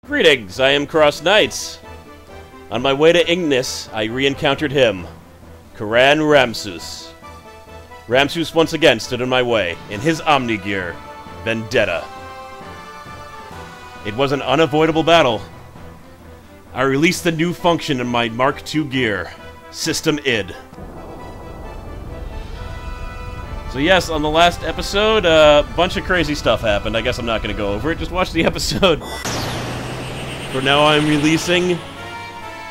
Greetings, I am CrossKnights. On my way to Ignis, I re-encountered him, Karan Ramsus. Ramsus once again stood in my way, in his Xenogear, Vendetta. It was an unavoidable battle. I released the new function in my Mark II gear, System ID. So yes, on the last episode, a bunch of crazy stuff happened. I guess I'm not going to go over it, just watch the episode. For now, I'm releasing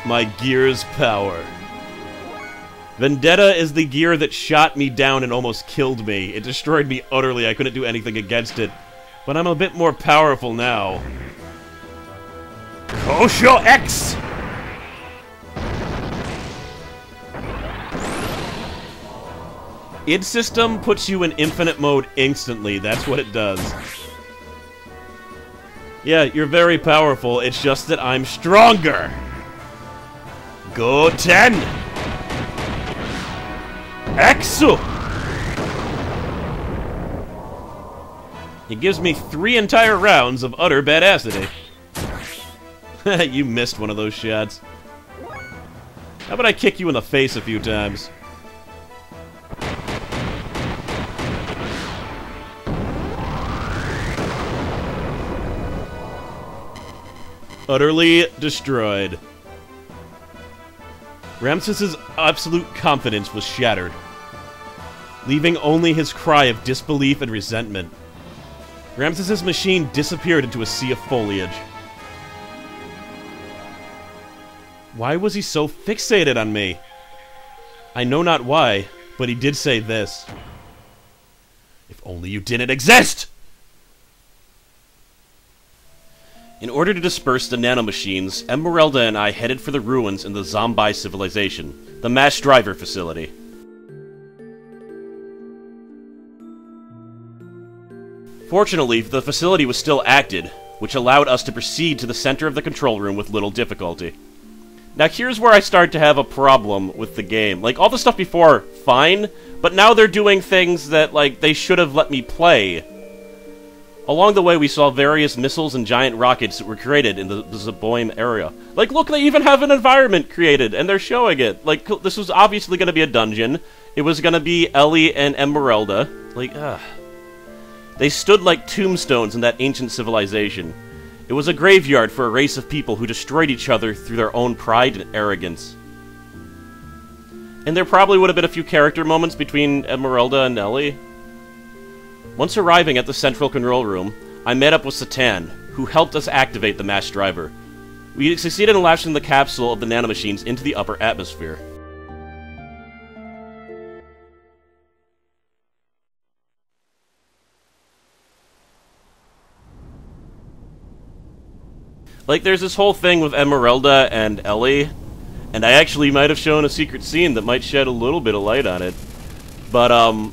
my gear's power. Vendetta is the gear that shot me down and almost killed me. It destroyed me utterly. I couldn't do anything against it. But I'm a bit more powerful now. Kosho X! ID system puts you in infinite mode instantly. That's what it does. Yeah, you're very powerful, it's just that I'm stronger! Go 10! Exu! It gives me 3 entire rounds of utter badassity. You missed one of those shots. How about I kick you in the face a few times? Utterly destroyed. Ramsus's absolute confidence was shattered, leaving only his cry of disbelief and resentment. Ramsus's machine disappeared into a sea of foliage. Why was he so fixated on me? I know not why, but he did say this. If only you didn't exist! In order to disperse the nanomachines, Esmeralda and I headed for the ruins in the Zombie civilization, the mass driver facility. Fortunately, the facility was still active, which allowed us to proceed to the center of the control room with little difficulty. Now here's where I start to have a problem with the game. Like, all the stuff before, fine, but now they're doing things that, like, they should have let me play. Along the way, we saw various missiles and giant rockets that were created in the Zaboim area. Like, look, they even have an environment created, and they're showing it. Like, this was obviously going to be a dungeon. It was going to be Ellie and Esmeralda. Like, they stood like tombstones in that ancient civilization. It was a graveyard for a race of people who destroyed each other through their own pride and arrogance. And there probably would have been a few character moments between Esmeralda and Ellie. Once arriving at the central control room, I met up with Satan, who helped us activate the mass driver. We succeeded in launching the capsule of the nanomachines into the upper atmosphere. Like, there's this whole thing with Esmeralda and Ellie, and I actually might have shown a secret scene that might shed a little bit of light on it. But,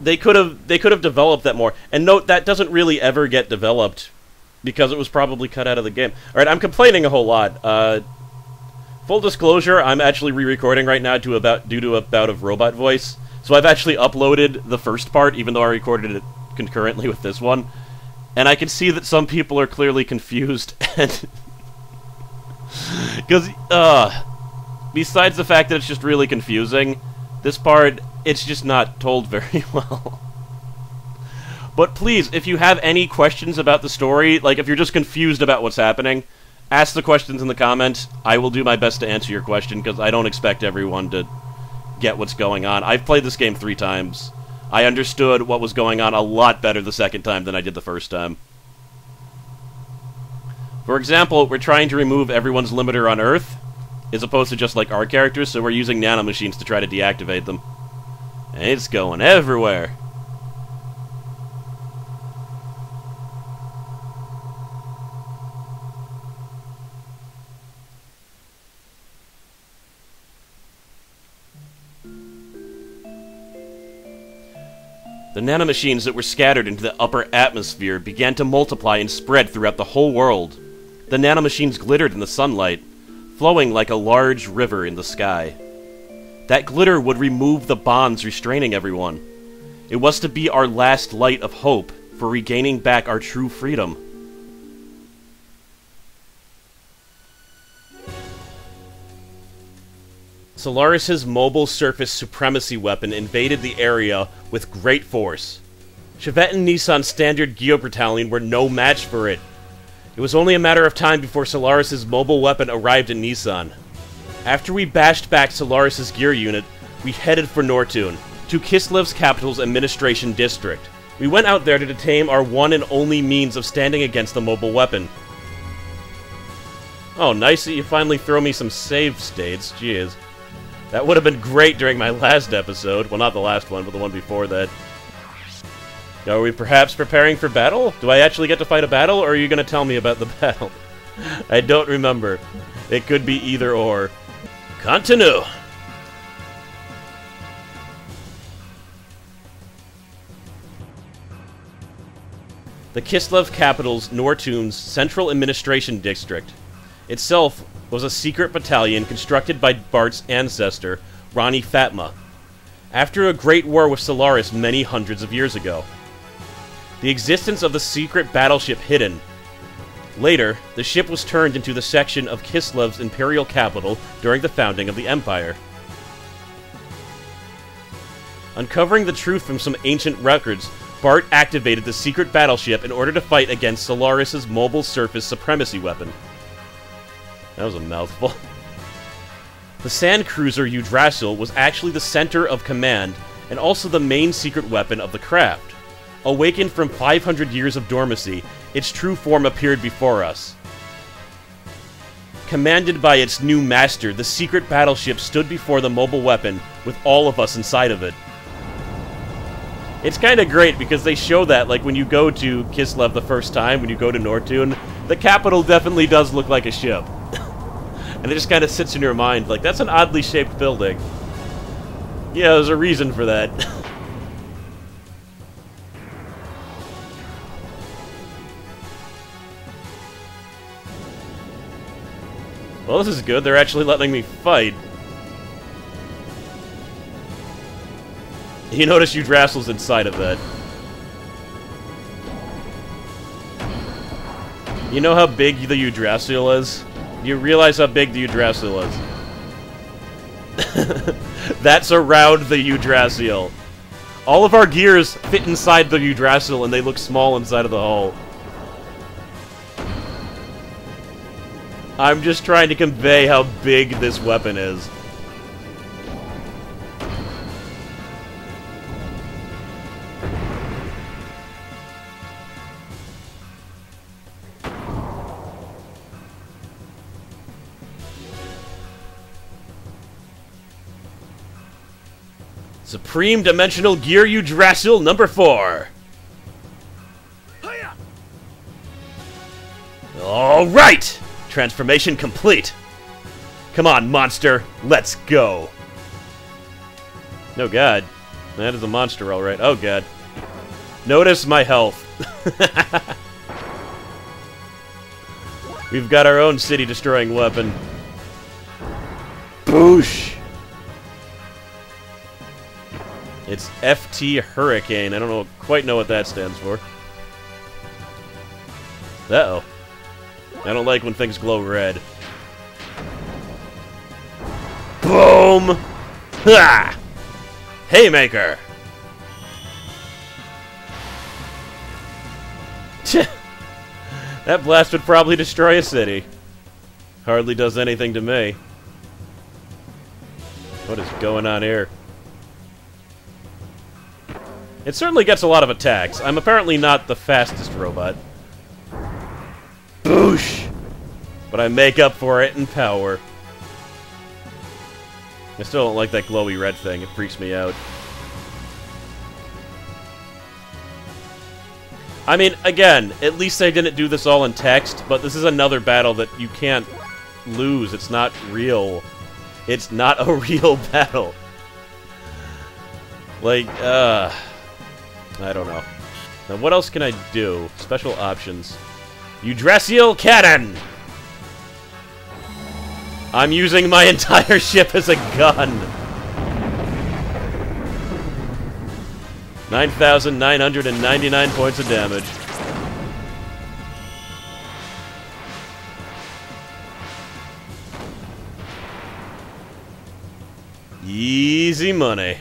they could have developed that more. And note, that doesn't really ever get developed, because it was probably cut out of the game. Alright, I'm complaining a whole lot. Full disclosure, I'm actually re-recording right now due to a bout of robot voice. So I've actually uploaded the first part, even though I recorded it concurrently with this one. And I can see that some people are clearly confused, and... Because, besides the fact that it's just really confusing, this part, it's just not told very well. But please, if you have any questions about the story, like if you're just confused about what's happening, ask the questions in the comments. I will do my best to answer your question, because I don't expect everyone to get what's going on. I've played this game 3 times. I understood what was going on a lot better the second time than I did the first time. For example, we're trying to remove everyone's limiter on Earth, as opposed to just like our characters, so we're using nanomachines to try to deactivate them. And it's going everywhere. The nanomachines that were scattered into the upper atmosphere began to multiply and spread throughout the whole world. The nanomachines glittered in the sunlight, flowing like a large river in the sky. That glitter would remove the bonds restraining everyone. It was to be our last light of hope for regaining back our true freedom. Solaris' mobile surface supremacy weapon invaded the area with great force. Chevette and Nissan's standard Geo Battalion were no match for it. It was only a matter of time before Solaris' mobile weapon arrived in Nissan. After we bashed back Solaris' gear unit, we headed for Nortune, to Kislev's capital's administration district. We went out there to detain our one and only means of standing against the mobile weapon. Oh, nice that you finally throw me some save states, jeez. That would have been great during my last episode. Well, not the last one, but the one before that. Are we perhaps preparing for battle? Do I actually get to fight a battle, or are you going to tell me about the battle? I don't remember. It could be either or. Continue! The Kislev capital's Nortune's central administration district itself was a secret battalion constructed by Bart's ancestor, Rani Fatma, after a great war with Solaris many hundreds of years ago. The existence of the secret battleship hidden. Later, the ship was turned into the section of Kislev's imperial capital during the founding of the Empire. Uncovering the truth from some ancient records, Bart activated the secret battleship in order to fight against Solaris' mobile surface supremacy weapon. That was a mouthful. The sand cruiser Yggdrasil was actually the center of command and also the main secret weapon of the craft. Awakened from 500 years of dormancy, its true form appeared before us. Commanded by its new master, the secret battleship stood before the mobile weapon with all of us inside of it. It's kind of great because they show that, like, when you go to Kislev the first time, when you go to Nortune, the capital definitely does look like a ship. And it just kind of sits in your mind, like, that's an oddly shaped building. Yeah, there's a reason for that. Well, this is good. They're actually letting me fight. You notice Yggdrasil's inside of that. You know how big the Yggdrasil is? You realize how big the Yggdrasil is. That's around the Yggdrasil. All of our gears fit inside the Yggdrasil and they look small inside of the hull. I'm just trying to convey how big this weapon is. Supreme Dimensional Gear Yggdrasil number 4. All right! Transformation complete. Come on, monster. Let's go. Oh, God. That is a monster, all right. Oh, God. Notice my health. We've got our own city-destroying weapon. Boosh! It's FT Hurricane. I don't quite know what that stands for. Uh-oh. I don't like when things glow red. Boom! Ha! Haymaker! That blast would probably destroy a city. Hardly does anything to me. What is going on here? It certainly gets a lot of attacks. I'm apparently not the fastest robot. Boosh! But I make up for it in power. I still don't like that glowy red thing. It freaks me out. I mean, again, at least they didn't do this all in text, but this is another battle that you can't lose. It's not real. It's not a real battle. Like, I don't know. Now, what else can I do? Special options. Yggdrasil Cannon! I'm using my entire ship as a gun. 9,999 points of damage. Easy money.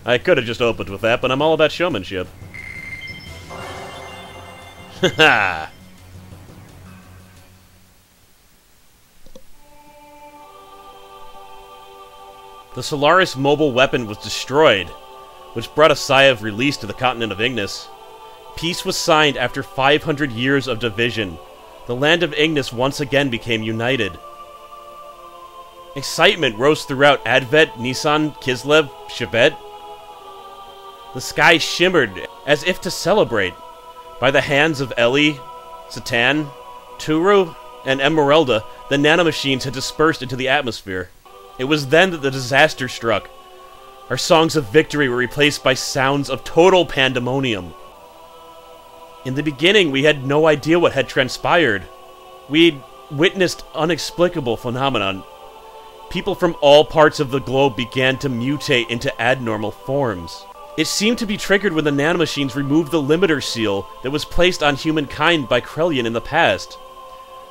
I could have just opened with that, but I'm all about showmanship. Haha! The Solaris mobile weapon was destroyed, which brought a sigh of release to the continent of Ignis. Peace was signed after 500 years of division. The land of Ignis once again became united. Excitement rose throughout Advet, Nisan, Kislev, Shebet. The sky shimmered as if to celebrate. By the hands of Eli, Satan, Turu, and Emeralda, the nanomachines had dispersed into the atmosphere. It was then that the disaster struck. Our songs of victory were replaced by sounds of total pandemonium. In the beginning, we had no idea what had transpired. We'd witnessed unexplicable phenomenon. People from all parts of the globe began to mutate into abnormal forms. It seemed to be triggered when the nanomachines removed the limiter seal that was placed on humankind by Krellian in the past.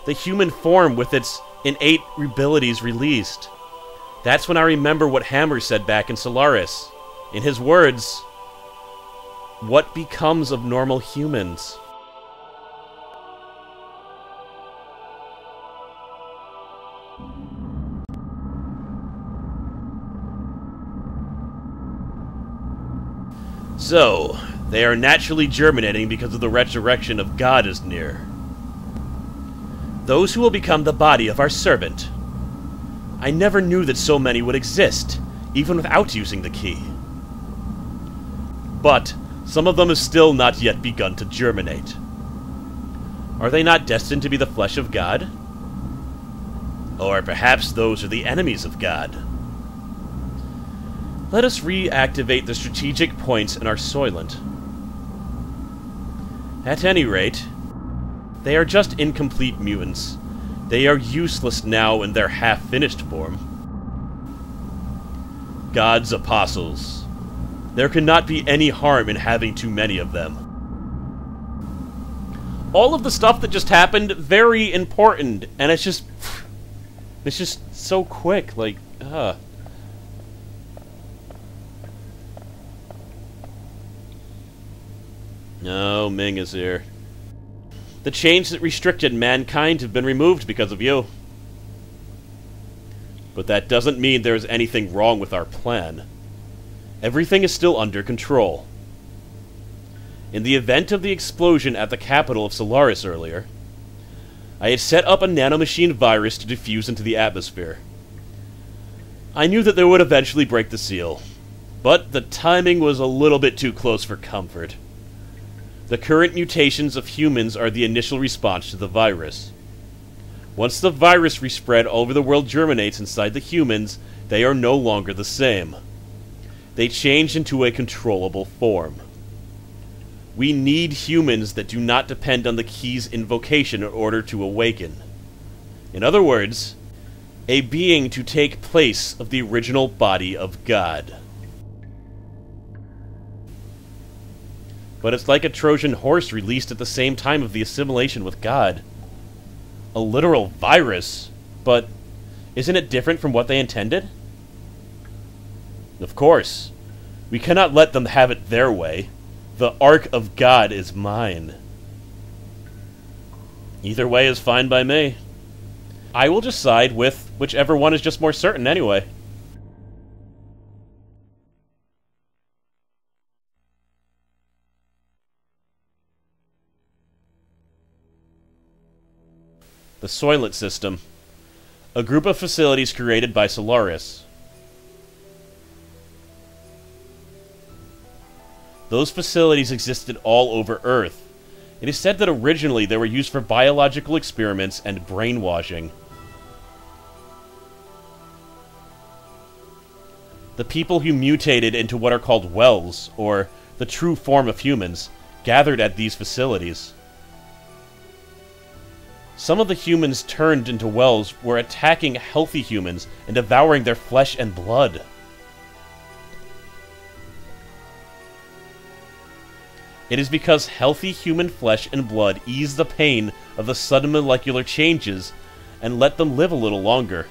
The human form with its innate abilities released. That's when I remember what Hammer said back in Solaris. In his words, what becomes of normal humans? So, they are naturally germinating because of the resurrection of God is near. Those who will become the body of our servant. I never knew that so many would exist, even without using the key. But some of them have still not yet begun to germinate. Are they not destined to be the flesh of God? Or perhaps those are the enemies of God? Let us reactivate the strategic points in our Soylent. At any rate, they are just incomplete mutants. They are useless now in their half-finished form. God's apostles. There cannot be any harm in having too many of them. All of the stuff that just happened, very important, and it's just so quick, like, No, Ming is here. The chains that restricted mankind have been removed because of you. But that doesn't mean there is anything wrong with our plan. Everything is still under control. In the event of the explosion at the capital of Solaris earlier, I had set up a nanomachine virus to diffuse into the atmosphere. I knew that they would eventually break the seal, but the timing was a little bit too close for comfort. The current mutations of humans are the initial response to the virus. Once the virus respread all over the world germinates inside the humans, they are no longer the same. They change into a controllable form. We need humans that do not depend on the key's invocation in order to awaken. In other words, a being to take place of the original body of God. But it's like a Trojan horse released at the same time of the assimilation with God. A literal virus, but isn't it different from what they intended? Of course. We cannot let them have it their way. The Ark of God is mine. Either way is fine by me. I will just side with whichever one is just more certain anyway. The Soylent System. A group of facilities created by Solaris. Those facilities existed all over Earth. It is said that originally they were used for biological experiments and brainwashing. The people who mutated into what are called wells, or the true form of humans, gathered at these facilities. Some of the humans turned into wells were attacking healthy humans and devouring their flesh and blood. It is because healthy human flesh and blood ease the pain of the sudden molecular changes and let them live a little longer.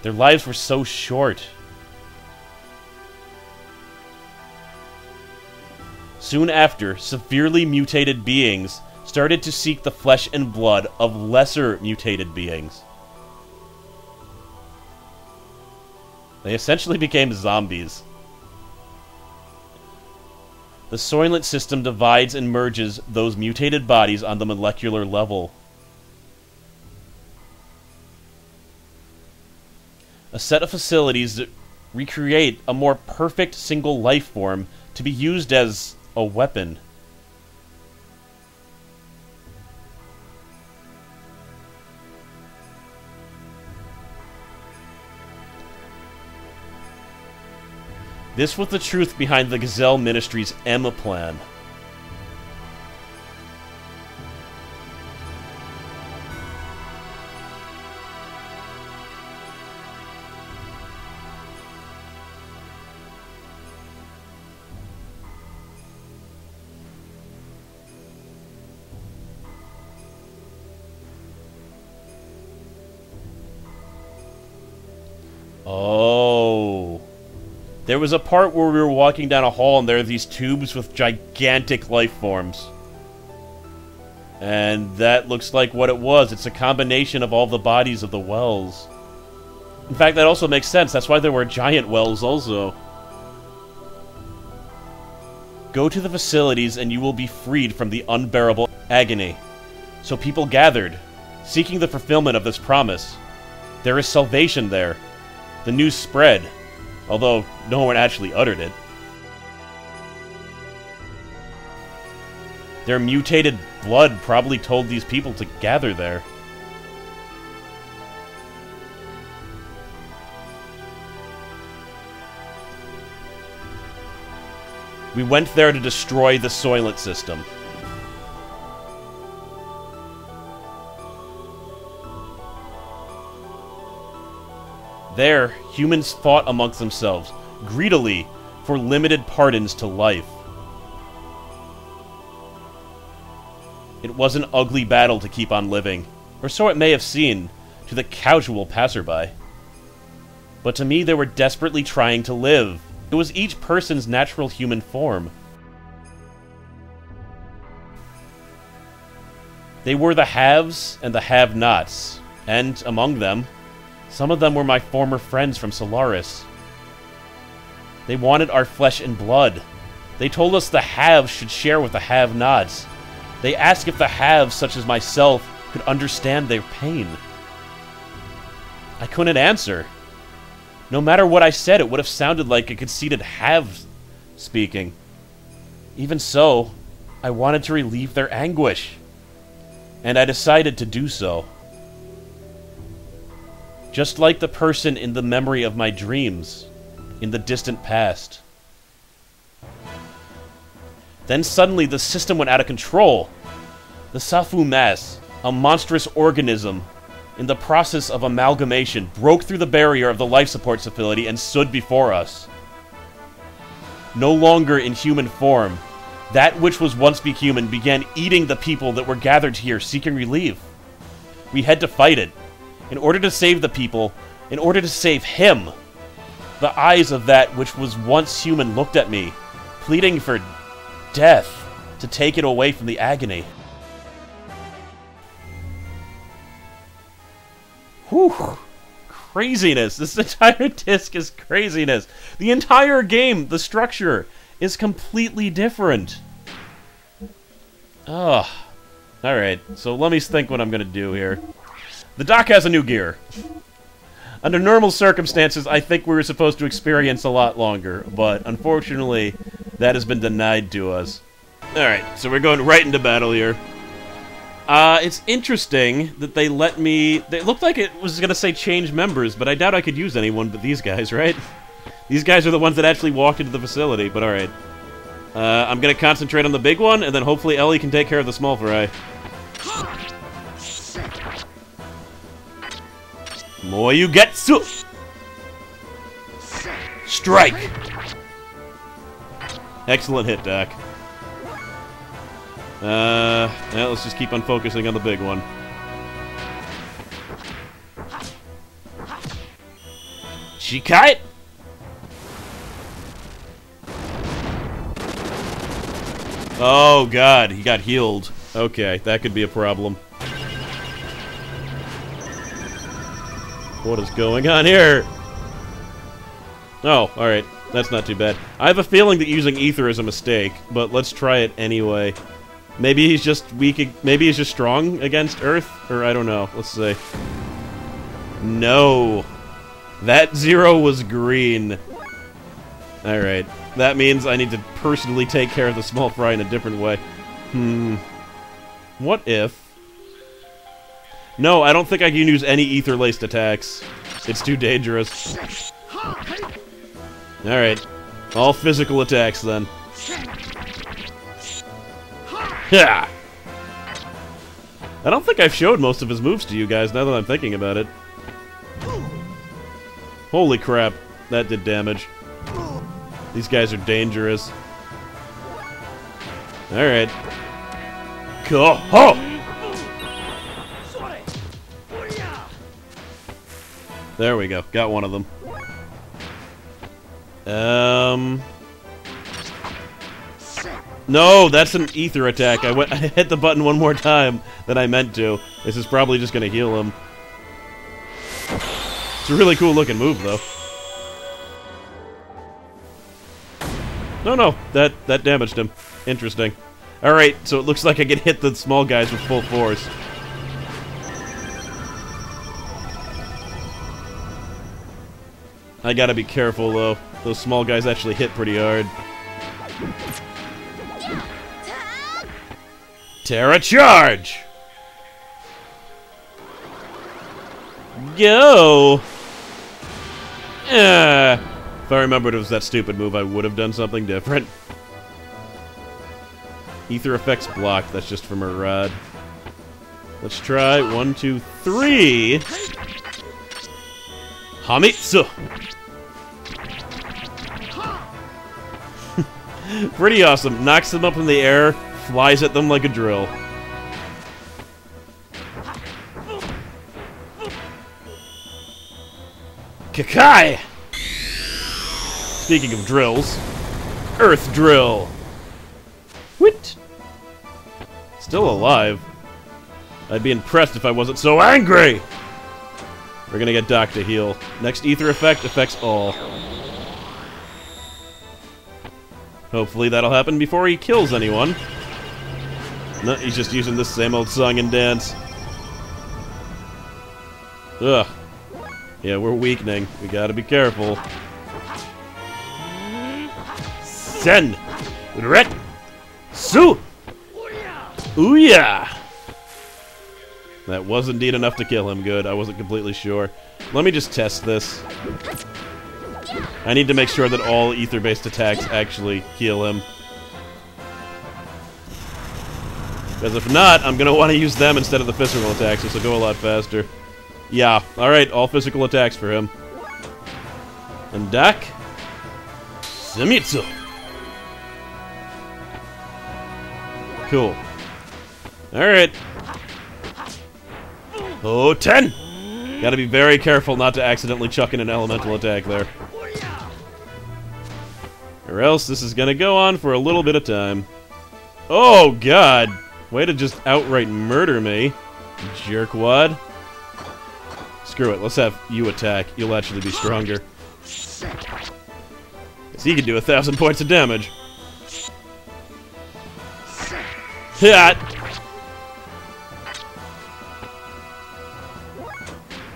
Their lives were so short. Soon after, severely mutated beings started to seek the flesh and blood of lesser mutated beings. They essentially became zombies. The Soylent system divides and merges those mutated bodies on the molecular level. A set of facilities that recreate a more perfect single life form to be used as a weapon. This was the truth behind the Gazelle Ministry's M plan. Oh. There was a part where we were walking down a hall and there are these tubes with gigantic life forms. And that looks like what it was. It's a combination of all the bodies of the wells. In fact, that also makes sense. That's why there were giant wells also. Go to the facilities and you will be freed from the unbearable agony. So people gathered, seeking the fulfillment of this promise. There is salvation there. The news spread, although no one actually uttered it. Their mutated blood probably told these people to gather there. We went there to destroy the Soylent system. There, humans fought amongst themselves, greedily, for limited pardons to life. It was an ugly battle to keep on living, or so it may have seemed to the casual passerby. But to me, they were desperately trying to live. It was each person's natural human form. They were the haves and the have-nots, and among them, some of them were my former friends from Solaris. They wanted our flesh and blood. They told us the haves should share with the have-nots. They asked if the haves, such as myself, could understand their pain. I couldn't answer. No matter what I said, it would have sounded like a conceited have speaking. Even so, I wanted to relieve their anguish. And I decided to do so. Just like the person in the memory of my dreams, in the distant past. Then suddenly the system went out of control. The Safu mass, a monstrous organism, in the process of amalgamation, broke through the barrier of the life support facility and stood before us. No longer in human form, that which was once be human began eating the people that were gathered here seeking relief. We had to fight it. In order to save the people, in order to save him, the eyes of that which was once human looked at me, pleading for death to take it away from the agony. Whew. Craziness. This entire disc is craziness. The entire game, the structure, is completely different. Ugh. Alright, so let me think what I'm gonna do here. The dock has a new gear. Under normal circumstances, I think we were supposed to experience a lot longer, but unfortunately, that has been denied to us. Alright, so we're going right into battle here. It's interesting that they let me... It looked like it was gonna say change members, but I doubt I could use anyone but these guys, right? These guys are the ones that actually walked into the facility, but alright. I'm gonna concentrate on the big one, and then hopefully Ellie can take care of the small fry. Moyugetsu! Strike! Excellent hit, Doc. Yeah, let's just keep on focusing on the big one. Shikai! Oh god, he got healed. Okay, that could be a problem. What is going on here? Oh, alright. That's not too bad. I have a feeling that using Ether is a mistake, but let's try it anyway. Maybe he's just weak, maybe he's just strong against Earth? Or I don't know. Let's see. No. That 0 was green. Alright. That means I need to personally take care of the small fry in a different way. What if... No, I don't think I can use any ether-laced attacks. It's too dangerous. Alright. All physical attacks, then. Yeah. I don't think I've showed most of his moves to you guys, now that I'm thinking about it. Holy crap. That did damage. These guys are dangerous. Alright. Cool. Oh! There we go. Got one of them. No, that's an ether attack. I hit the button one more time than I meant to. This is probably just gonna heal him. It's a really cool looking move, though. No, that damaged him. Interesting. Alright, so it looks like I can hit the small guys with full force. I gotta be careful, though. Those small guys actually hit pretty hard. Terra Charge! Go! If I remembered it was that stupid move, I would have done something different. Ether effects blocked. That's just from her rod. Let's try 1, 2, 3. Hamitsu! Pretty awesome. Knocks them up in the air, flies at them like a drill. Kakai! Speaking of drills, Earth Drill! What? Still alive. I'd be impressed if I wasn't so angry! We're gonna get Doc to heal. Next ether effect affects all. Hopefully that'll happen before he kills anyone. No, he's just using this same old song and dance. Ugh. Yeah, we're weakening. We gotta be careful. Sen! Ret! Su! Ouya! That was indeed enough to kill him. Good. I wasn't completely sure. Let me just test this. I need to make sure that all ether-based attacks actually heal him. Because if not, I'm going to want to use them instead of the physical attacks. This will go a lot faster. Yeah. Alright, all physical attacks for him. And Doc? Zenitsu! Cool. Alright. Oh, 10! Gotta be very careful not to accidentally chuck in an elemental attack there. Or else this is gonna go on for a little bit of time. Oh, God! Way to just outright murder me, jerkwad. Screw it, let's have you attack. You'll actually be stronger. Cause he can do 1,000 points of damage. Hit!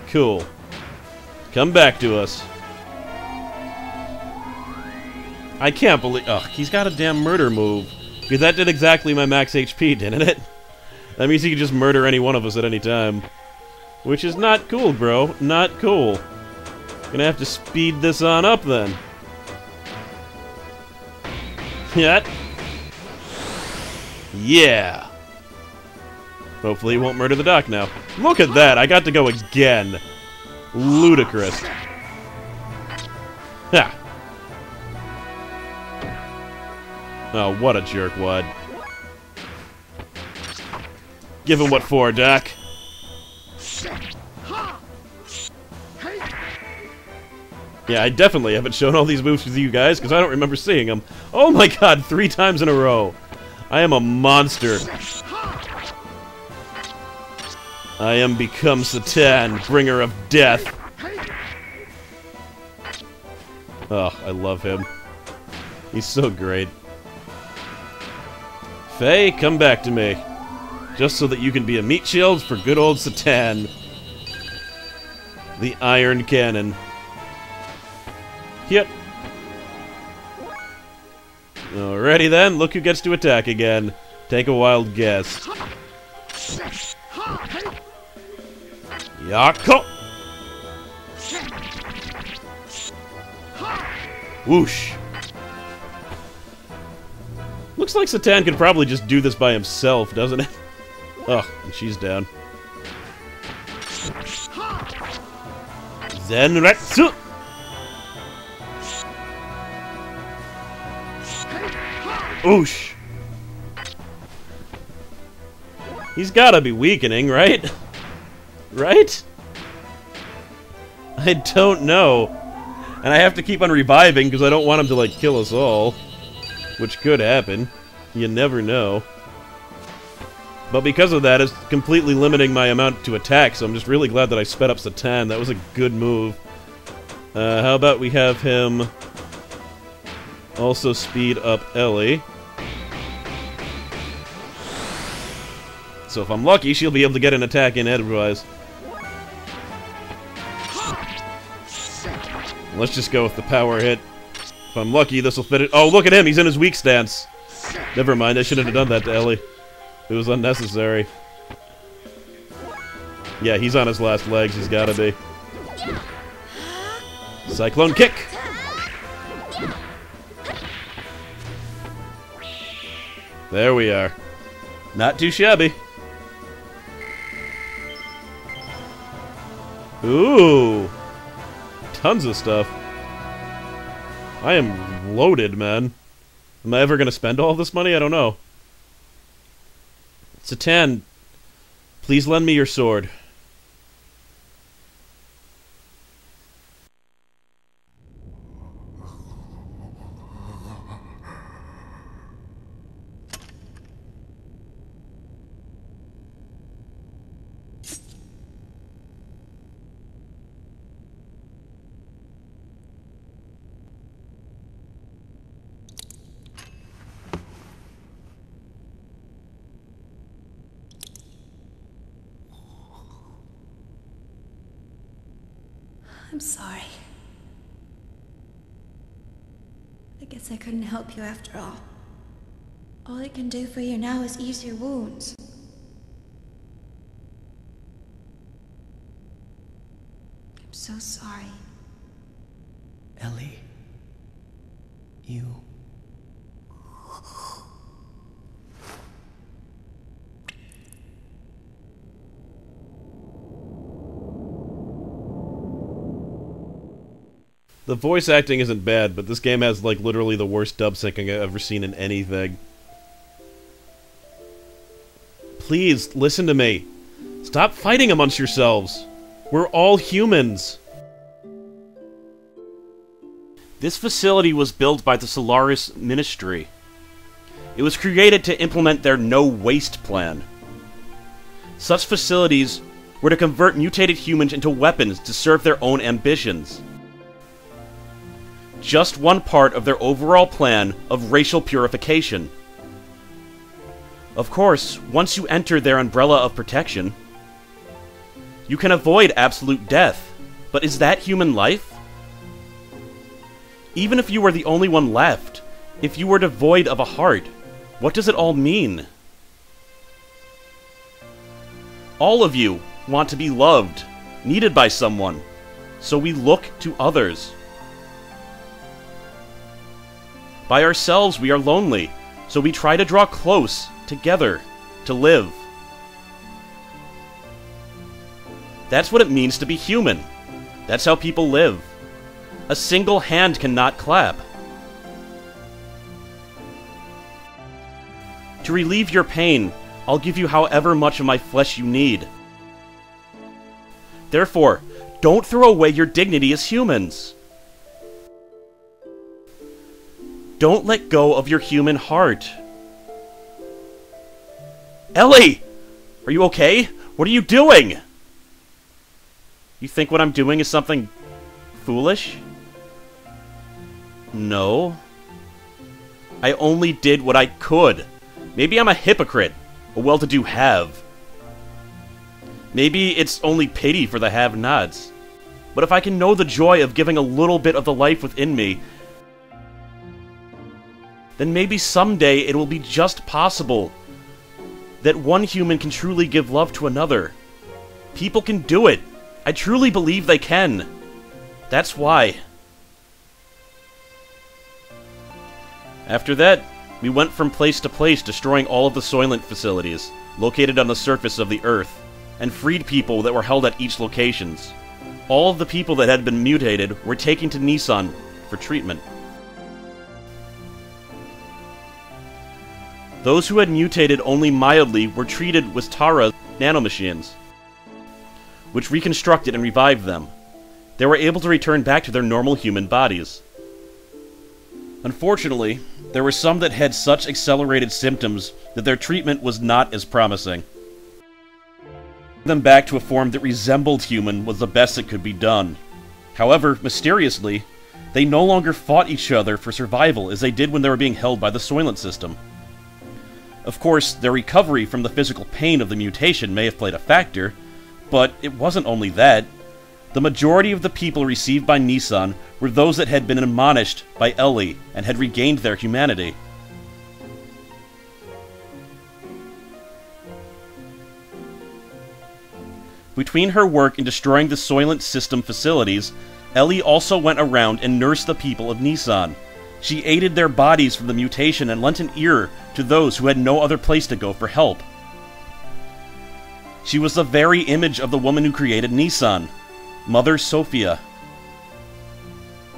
Cool. Come back to us. I can't believe... Ugh, he's got a damn murder move. Because that did exactly my max HP, didn't it? That means he can just murder any one of us at any time. Which is not cool, bro. Not cool. Gonna have to speed this on up, then. Yet. Yeah. Hopefully he won't murder the Doc now. Look at that! I got to go again. Ludicrous. Ha! Oh, what a jerkwad. Give him what for, Doc. Yeah, I definitely haven't shown all these moves to you guys, because I don't remember seeing them. Oh my god, 3 times in a row. I am a monster. I am become Satan, bringer of death. Oh, I love him. He's so great. Faye, come back to me. Just so that you can be a meat shield for good old Satan. The Iron Cannon. Yep. Alrighty then, look who gets to attack again. Take a wild guess. Yako! Whoosh. Looks like Satan could probably just do this by himself, doesn't it? Oh, and she's down. Zenretsu! Oosh! He's gotta be weakening, right? Right? I don't know. And I have to keep on reviving because I don't want him to, like, kill us all. Which could happen. You never know. But because of that, it's completely limiting my amount to attack, so I'm just really glad that I sped up Satan. That was a good move. How about we have him also speed up Ellie. So if I'm lucky, she'll be able to get an attack in edgewise. Let's just go with the power hit. If I'm lucky, this will fit it. Oh, look at him! He's in his weak stance. Never mind, I shouldn't have done that to Ellie. It was unnecessary. Yeah, he's on his last legs. He's gotta be. Cyclone kick! There we are. Not too shabby. Ooh! Tons of stuff. I am loaded, man. Am I ever gonna spend all this money? I don't know. Satan, please lend me your sword. I'm sorry. I guess I couldn't help you after all. All I can do for you now is ease your wounds. I'm so sorry. Ellie. You... The voice acting isn't bad, but this game has, like, literally the worst dub syncing I've ever seen in anything. Please, listen to me. Stop fighting amongst yourselves. We're all humans. This facility was built by the Solaris Ministry. It was created to implement their no-waste plan. Such facilities were to convert mutated humans into weapons to serve their own ambitions. Just one part of their overall plan of racial purification. Of course, once you enter their umbrella of protection, you can avoid absolute death. But is that human life? Even if you were the only one left, if you were devoid of a heart, what does it all mean? All of you want to be loved, needed by someone, so we look to others. By ourselves, we are lonely, so we try to draw close, together, to live. That's what it means to be human. That's how people live. A single hand cannot clap. To relieve your pain, I'll give you however much of my flesh you need. Therefore, don't throw away your dignity as humans. Don't let go of your human heart. Ellie! Are you okay? What are you doing? You think what I'm doing is something foolish? No. I only did what I could. Maybe I'm a hypocrite, a well-to-do have. Maybe it's only pity for the have-nots. But if I can know the joy of giving a little bit of the life within me, then maybe someday it will be just possible that one human can truly give love to another. People can do it. I truly believe they can. That's why. After that, we went from place to place, destroying all of the Soylent facilities located on the surface of the Earth, and freed people that were held at each locations. All of the people that had been mutated were taken to Nissan for treatment. Those who had mutated only mildly were treated with Tara's nanomachines, which reconstructed and revived them. They were able to return back to their normal human bodies. Unfortunately, there were some that had such accelerated symptoms that their treatment was not as promising. Them back to a form that resembled human was the best that could be done. However, mysteriously, they no longer fought each other for survival as they did when they were being held by the Soylent system. Of course, their recovery from the physical pain of the mutation may have played a factor, but it wasn't only that. The majority of the people received by Nissan were those that had been admonished by Ellie and had regained their humanity. Between her work in destroying the Soylent system facilities, Ellie also went around and nursed the people of Nissan. She aided their bodies from the mutation and lent an ear to those who had no other place to go for help. She was the very image of the woman who created Nissan, Mother Sophia.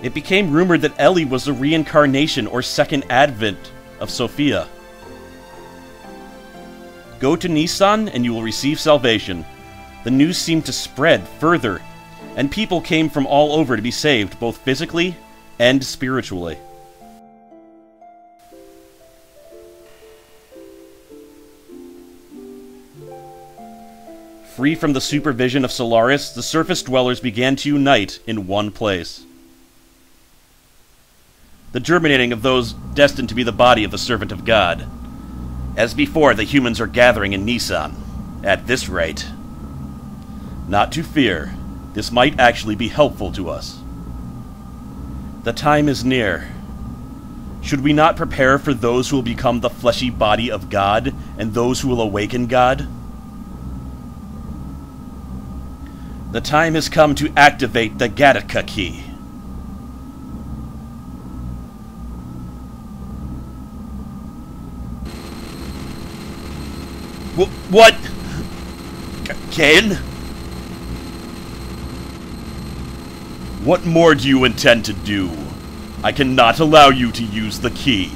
It became rumored that Ellie was the reincarnation or second advent of Sophia. Go to Nissan and you will receive salvation. The news seemed to spread further, and people came from all over to be saved, both physically and spiritually. Free from the supervision of Solaris, the surface dwellers began to unite in one place. The germinating of those destined to be the body of the servant of God. As before, the humans are gathering in Nissan. At this rate. Not to fear. This might actually be helpful to us. The time is near. Should we not prepare for those who will become the fleshy body of God, and those who will awaken God? The time has come to activate the Gattaca key. What? Kain? What more do you intend to do? I cannot allow you to use the key.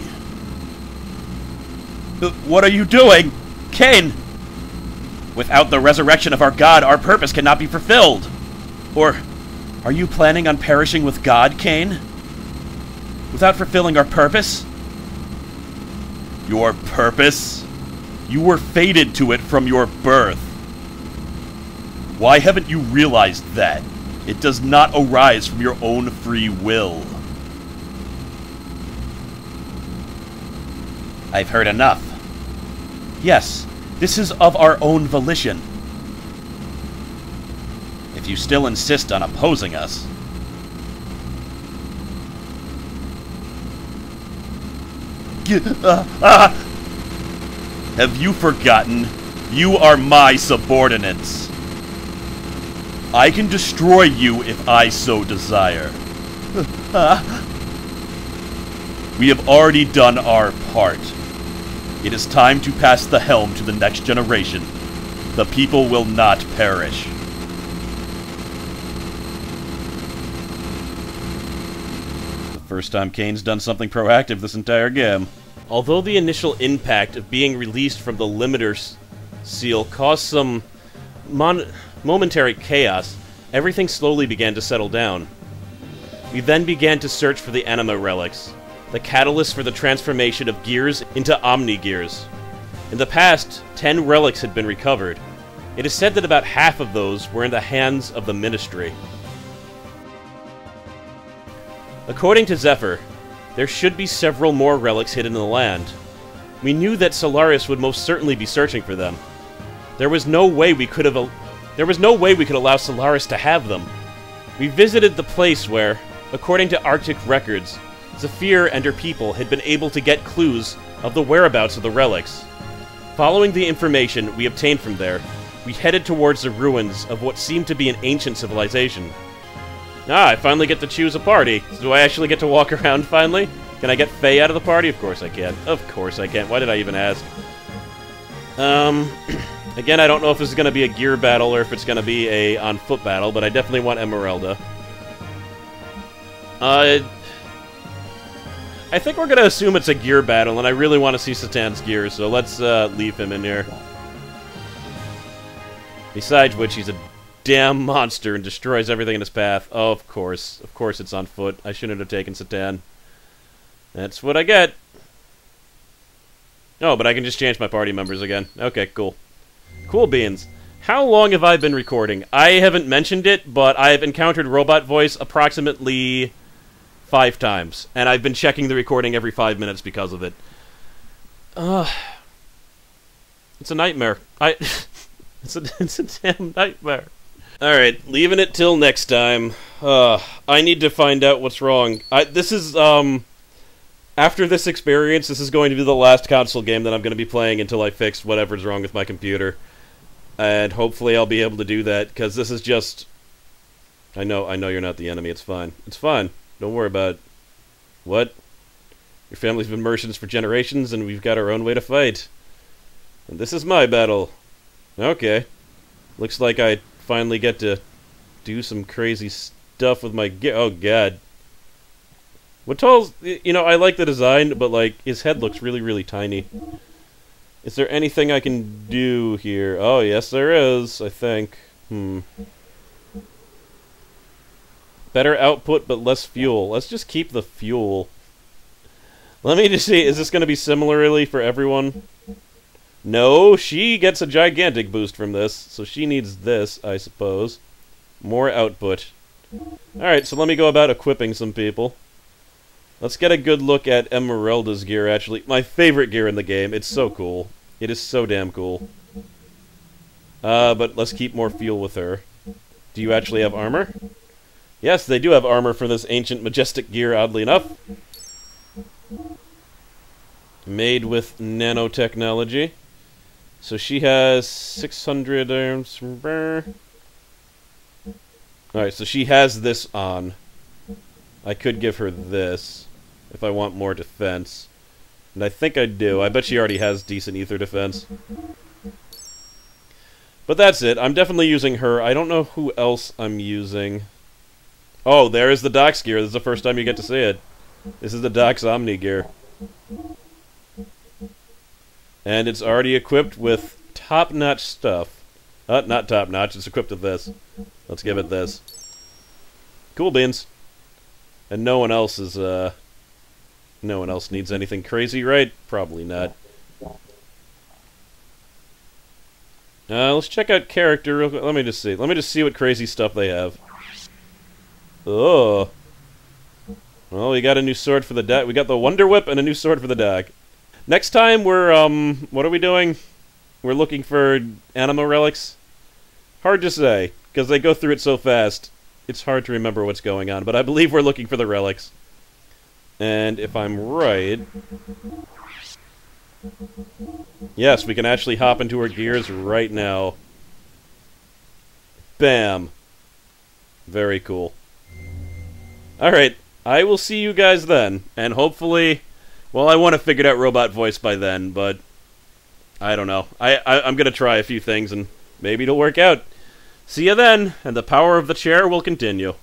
What are you doing? Kain! Without the resurrection of our God, our purpose cannot be fulfilled. Or, are you planning on perishing with God, Kain? Without fulfilling our purpose? Your purpose? You were fated to it from your birth. Why haven't you realized that? It does not arise from your own free will. I've heard enough. Yes, this is of our own volition. If you still insist on opposing us... Have you forgotten? You are my subordinates. I can destroy you if I so desire. We have already done our part. It is time to pass the helm to the next generation. The people will not perish. The first time Kain's done something proactive this entire game. Although the initial impact of being released from the limiter seal caused some momentary chaos, everything slowly began to settle down. We then began to search for the anima relics. the catalyst for the transformation of gears into Omni-Gears. In the past, 10 relics had been recovered. It is said that about half of those were in the hands of the Ministry. According to Zephyr, there should be several more relics hidden in the land. We knew that Solaris would most certainly be searching for them. There was no way we could allow Solaris to have them. We visited the place where, according to Arctic records, Zephyr and her people had been able to get clues of the whereabouts of the relics. Following the information we obtained from there, we headed towards the ruins of what seemed to be an ancient civilization. Ah, I finally get to choose a party. Do I actually get to walk around finally? Can I get Faye out of the party? Of course I can. Of course I can. Why did I even ask? Again, I don't know if this is going to be a gear battle or if it's going to be a on-foot battle, but I definitely want Emeralda. I think we're going to assume it's a gear battle, and I really want to see Satan's gear, so let's leave him in here. Besides which, he's a damn monster and destroys everything in his path. Oh, of course. Of course it's on foot. I shouldn't have taken Satan. That's what I get. Oh, but I can just change my party members again. Okay, cool. Cool beans. How long have I been recording? I haven't mentioned it, but I've encountered robot voice approximately 5 times. And I've been checking the recording every 5 minutes because of it. It's a nightmare. It's a damn nightmare. Alright, leaving it till next time. I need to find out what's wrong. This is, after this experience, this is going to be the last console game that I'm going to be playing until I fix whatever's wrong with my computer. And hopefully I'll be able to do that, because this is just... I know you're not the enemy, it's fine. It's fine. Don't worry about it. What? Your family's been merchants for generations, and we've got our own way to fight. And this is my battle. Okay. Looks like I finally get to do some crazy stuff with my gear. Oh, God. What tells... You know, I like the design, but, like, his head looks really, really tiny. Is there anything I can do here? Oh, yes, there is, I think. Better output, but less fuel. Let's just keep the fuel. Let me just see. Is this going to be similarly for everyone? No, she gets a gigantic boost from this, so she needs this, I suppose. More output. Alright, so let me go about equipping some people. Let's get a good look at Emeralda's gear, actually. My favorite gear in the game. It's so cool. It is so damn cool. But let's keep more fuel with her. Do you actually have armor? Yes, they do have armor for this ancient, majestic gear, oddly enough. Made with nanotechnology. So she has 600 arms from her. Alright, so she has this on. I could give her this if I want more defense. And I think I do. I bet she already has decent ether defense. But that's it. I'm definitely using her. I don't know who else I'm using. Oh, there is the Doc's gear. This is the first time you get to see it. This is the Doc's Omni gear. And it's already equipped with top-notch stuff. Not top-notch, it's equipped with this. Let's give it this. Cool beans. And no one else is, no one else needs anything crazy, right? Probably not. Let's check out character real quick. Let me just see. Let me just see what crazy stuff they have. Oh. Well, we got a new sword for the Doc. We got the Wonder Whip and a new sword for the Doc. Next time, we're, what are we doing? We're looking for anima relics? Hard to say, because they go through it so fast. It's hard to remember what's going on, but I believe we're looking for the relics. And if I'm right... Yes, we can actually hop into our gears right now. Bam. Very cool. Alright, I will see you guys then, and hopefully... Well, I want to figure out robot voice by then, but... I don't know. I'm gonna try a few things, and maybe it'll work out. See you then, and the power of the chair will continue.